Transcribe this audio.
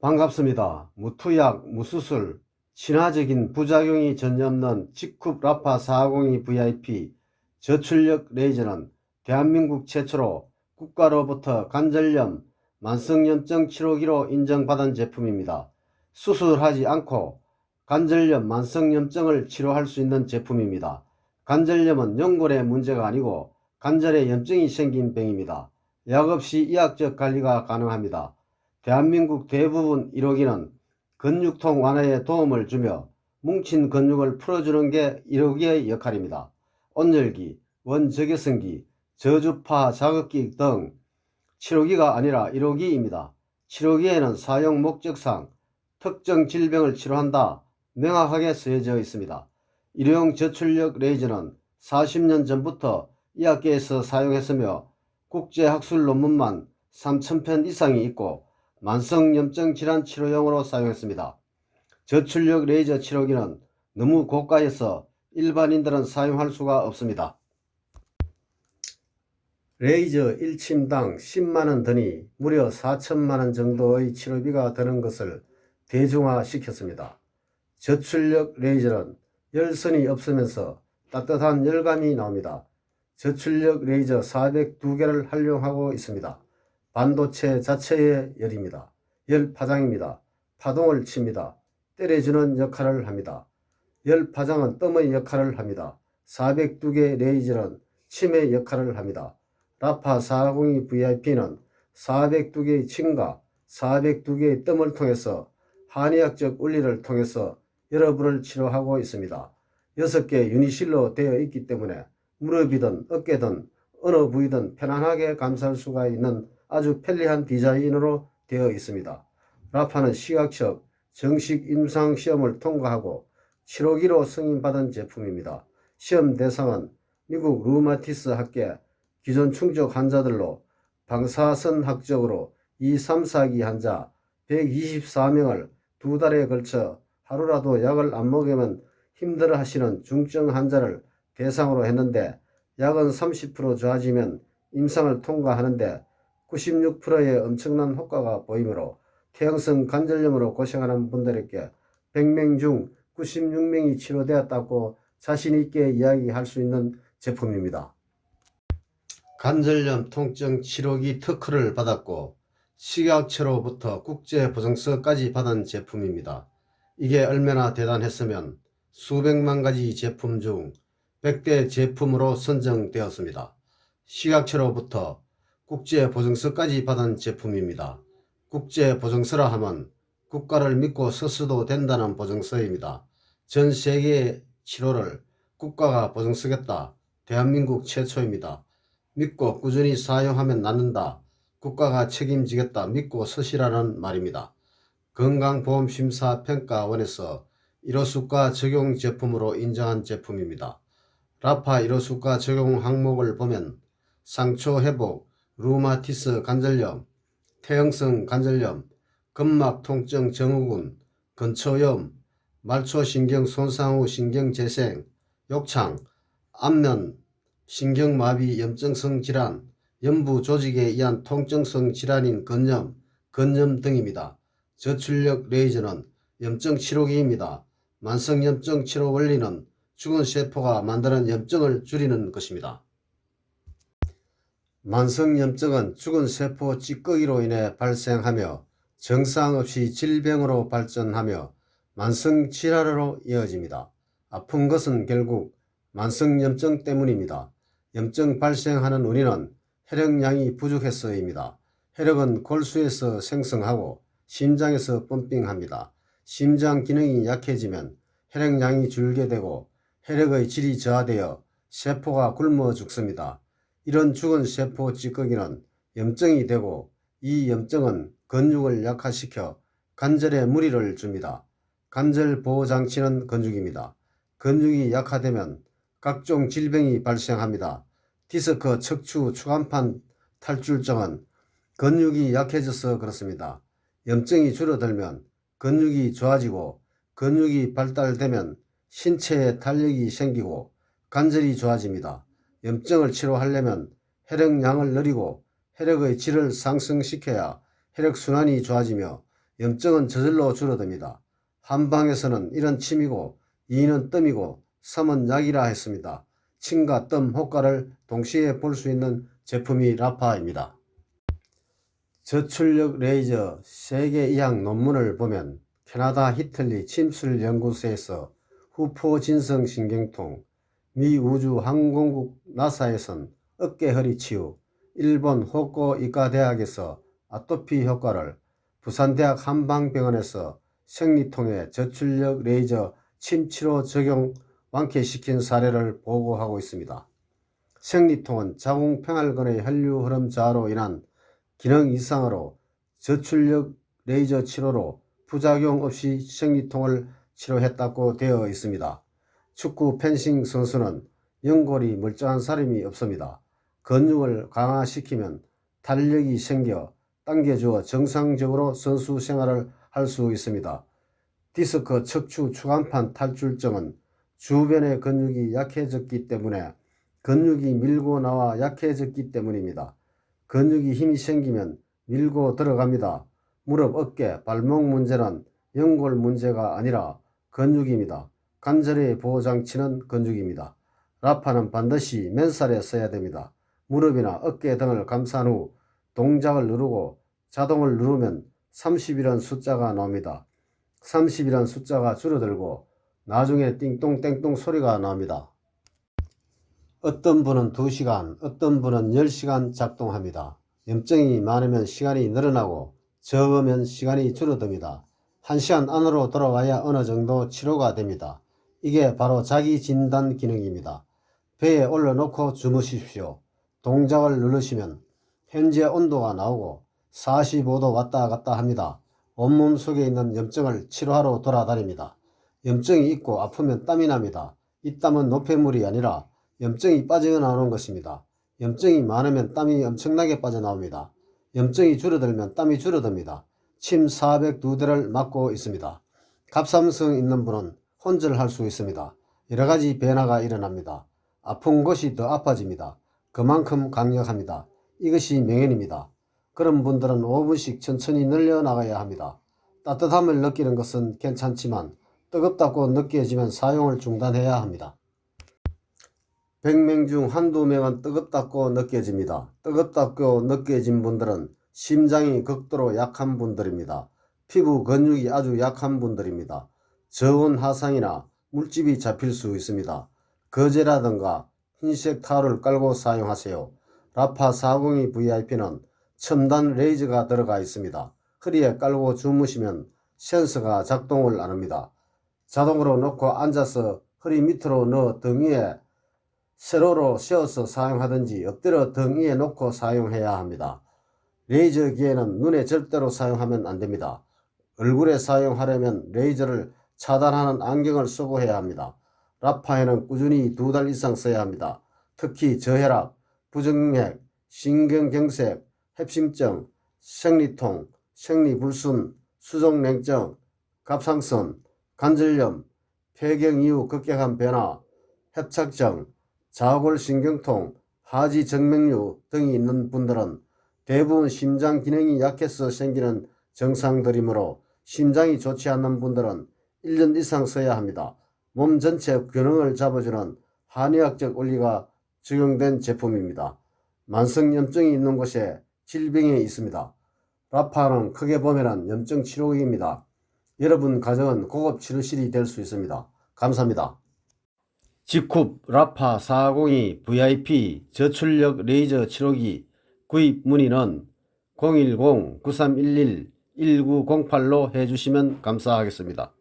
반갑습니다. 무투약, 무수술, 친화적인 부작용이 전혀 없는 직흡 라파 402 VIP 저출력 레이저는 대한민국 최초로 국가로부터 관절염, 만성염증 치료기로 인정받은 제품입니다. 수술하지 않고 관절염, 만성염증을 치료할 수 있는 제품입니다. 관절염은 연골의 문제가 아니고 관절에 염증이 생긴 병입니다. 약 없이 의학적 관리가 가능합니다. 대한민국 대부분 1호기는 근육통 완화에 도움을 주며 뭉친 근육을 풀어주는 게 1호기의 역할입니다. 온열기, 원적외선기, 저주파 자극기 등 치료기가 아니라 1호기입니다. 치료기에는 사용 목적상 특정 질병을 치료한다 명확하게 쓰여져 있습니다. 일회용 저출력 레이저는 40년 전부터 의학계에서 사용했으며 국제학술 논문만 3,000편 이상이 있고 만성염증 질환 치료용으로 사용했습니다. 저출력 레이저 치료기는 너무 고가여서 일반인들은 사용할 수가 없습니다. 레이저 1침당 10만원 드니 무려 4천만원 정도의 치료비가 드는 것을 대중화시켰습니다. 저출력 레이저는 열선이 없으면서 따뜻한 열감이 나옵니다. 저출력 레이저 402개를 활용하고 있습니다. 반도체 자체의 열입니다. 열 파장입니다. 파동을 칩니다. 때려주는 역할을 합니다. 열 파장은 뜸의 역할을 합니다. 402개 레이저는 침의 역할을 합니다. 라파 402 VIP는 402개의 침과 402개의 뜸을 통해서 한의학적 원리를 통해서 여러분을 치료하고 있습니다. 6개 유니실로 되어 있기 때문에 무릎이든 어깨든 어느 부위든 편안하게 감쌀 수가 있는 아주 편리한 디자인으로 되어 있습니다. 라파는 시각적 정식 임상 시험을 통과하고 치료기로 승인받은 제품입니다. 시험 대상은 미국 루마티스 학계 기존 충족 환자들로 방사선학적으로 2, 3, 4기 환자 124명을 2달에 걸쳐 하루라도 약을 안 먹으면 힘들어 하시는 중증 환자를 대상으로 했는데 약은 30% 좋아지면 임상을 통과하는데 96%의 엄청난 효과가 보이므로 퇴행성 관절염으로 고생하는 분들에게 100명 중 96명이 치료되었다고 자신있게 이야기할 수 있는 제품입니다. 관절염 통증 치료기 특허를 받았고 식약처로부터 국제보증서까지 받은 제품입니다. 이게 얼마나 대단했으면 수백만 가지 제품 중 100대 제품으로 선정되었습니다. 식약처로부터 국제보증서까지 받은 제품입니다. 국제보증서라 하면 국가를 믿고 써서도 된다는 보증서입니다. 전 세계의 치료를 국가가 보증서겠다. 대한민국 최초입니다. 믿고 꾸준히 사용하면 낫는다. 국가가 책임지겠다. 믿고 쓰시라는 말입니다. 건강보험심사평가원에서 1호수가 적용 제품으로 인정한 제품입니다. 라파 1호수가 적용 항목을 보면 상처 회복, 루마티스 관절염, 퇴행성 관절염, 근막 통증 증후군, 근초염, 말초신경 손상 후 신경재생, 욕창, 안면, 신경마비 염증성 질환, 연부 조직에 의한 통증성 질환인 건염, 건염 등입니다. 저출력 레이저는 염증 치료기입니다. 만성염증 치료 원리는 죽은 세포가 만드는 염증을 줄이는 것입니다. 만성염증은 죽은 세포 찌꺼기로 인해 발생하며 정상 없이 질병으로 발전하며 만성질환으로 이어집니다. 아픈 것은 결국 만성염증 때문입니다. 염증 발생하는 원인은 혈액량이 부족해서입니다. 혈액은 골수에서 생성하고 심장에서 펌핑합니다. 심장 기능이 약해지면 혈액량이 줄게 되고 혈액의 질이 저하되어 세포가 굶어 죽습니다. 이런 죽은 세포 찌꺼기는 염증이 되고 이 염증은 근육을 약화시켜 관절에 무리를 줍니다. 관절 보호장치는 근육입니다. 근육이 약화되면 각종 질병이 발생합니다. 디스크, 척추, 추간판 탈출증은 근육이 약해져서 그렇습니다. 염증이 줄어들면 근육이 좋아지고 근육이 발달되면 신체에 탄력이 생기고 관절이 좋아집니다. 염증을 치료하려면 혈액량을 늘리고 혈액의 질을 상승시켜야 혈액순환이 좋아지며 염증은 저절로 줄어듭니다. 한방에서는 1은 침이고 2는 뜸이고 3은 약이라 했습니다. 침과 뜸 효과를 동시에 볼 수 있는 제품이 라파입니다. 저출력 레이저 세계 이학 논문을 보면 캐나다 히틀리 침술연구소에서 후포진성 신경통, 미 우주항공국 나사에선 어깨 허리 치유, 일본 호코 이과대학에서 아토피 효과를, 부산대학 한방병원에서 생리통에 저출력 레이저 침치료 적용 완쾌시킨 사례를 보고하고 있습니다. 생리통은 자궁평활근의 혈류 흐름 저하로 인한 기능 이상으로 저출력 레이저 치료로 부작용 없이 생리통을 치료했다고 되어 있습니다. 축구 펜싱 선수는 연골이 멀쩡한 사람이 없습니다. 근육을 강화시키면 탄력이 생겨 당겨주어 정상적으로 선수 생활을 할 수 있습니다. 디스크 척추 추간판 탈출증은 주변의 근육이 약해졌기 때문에 근육이 밀고 나와 약해졌기 때문입니다. 근육이 힘이 생기면 밀고 들어갑니다. 무릎, 어깨, 발목 문제는 연골 문제가 아니라 근육입니다. 관절의 보호장치는 근육입니다. 라파는 반드시 맨살에 써야 됩니다. 무릎이나 어깨 등을 감싼 후 동작을 누르고 자동을 누르면 30이라는 숫자가 나옵니다. 30이라는 숫자가 줄어들고 나중에 띵똥땡똥 소리가 나옵니다. 어떤 분은 2시간, 어떤 분은 10시간 작동합니다. 염증이 많으면 시간이 늘어나고 적으면 시간이 줄어듭니다. 1시간 안으로 돌아와야 어느 정도 치료가 됩니다. 이게 바로 자기 진단 기능입니다. 배에 올려놓고 주무십시오. 동작을 누르시면 현재 온도가 나오고 45도 왔다 갔다 합니다. 온몸 속에 있는 염증을 치료하러 돌아다닙니다. 염증이 있고 아프면 땀이 납니다. 이 땀은 노폐물이 아니라 염증이 빠져나오는 것입니다. 염증이 많으면 땀이 엄청나게 빠져나옵니다. 염증이 줄어들면 땀이 줄어듭니다. 침 402대를 맞고 있습니다. 갑상선 있는 분은 혼절할 수 있습니다. 여러가지 변화가 일어납니다. 아픈 곳이 더 아파집니다. 그만큼 강력합니다. 이것이 명현입니다. 그런 분들은 5분씩 천천히 늘려나가야 합니다. 따뜻함을 느끼는 것은 괜찮지만 뜨겁다고 느껴지면 사용을 중단해야 합니다. 100명 중 한두 명은 뜨겁다고 느껴집니다. 뜨겁다고 느껴진 분들은 심장이 극도로 약한 분들입니다. 피부 근육이 아주 약한 분들입니다. 저온 하상이나 물집이 잡힐 수 있습니다. 거제라든가 흰색 타올을 깔고 사용하세요. 라파 402 VIP는 첨단 레이저가 들어가 있습니다. 허리에 깔고 주무시면 센서가 작동을 안 합니다. 자동으로 놓고 앉아서 허리 밑으로 넣어 등 위에 세로로 세워서 사용하든지 엎드려 등 위에 놓고 사용해야 합니다. 레이저 기계는 눈에 절대로 사용하면 안됩니다. 얼굴에 사용하려면 레이저를 차단하는 안경을 쓰고 해야 합니다. 라파에는 꾸준히 2달 이상 써야 합니다. 특히 저혈압, 부정맥, 신경경색, 협심증, 생리통, 생리불순, 수족냉증, 갑상선, 관절염, 폐경 이후 급격한 변화, 협착증, 자골신경통, 하지정맥류 등이 있는 분들은 대부분 심장 기능이 약해서 생기는 증상들이므로 심장이 좋지 않는 분들은 1년 이상 써야 합니다. 몸 전체 균형을 잡아주는 한의학적 원리가 적용된 제품입니다. 만성염증이 있는 곳에 질병이 있습니다. 라파는 크게 보면 염증 치료기입니다. 여러분 가정은 고급 치료실이 될 수 있습니다. 감사합니다. 직쿱 라파 402 VIP 저출력 레이저 치료기 구입 문의는 010-9311-1908로 해주시면 감사하겠습니다.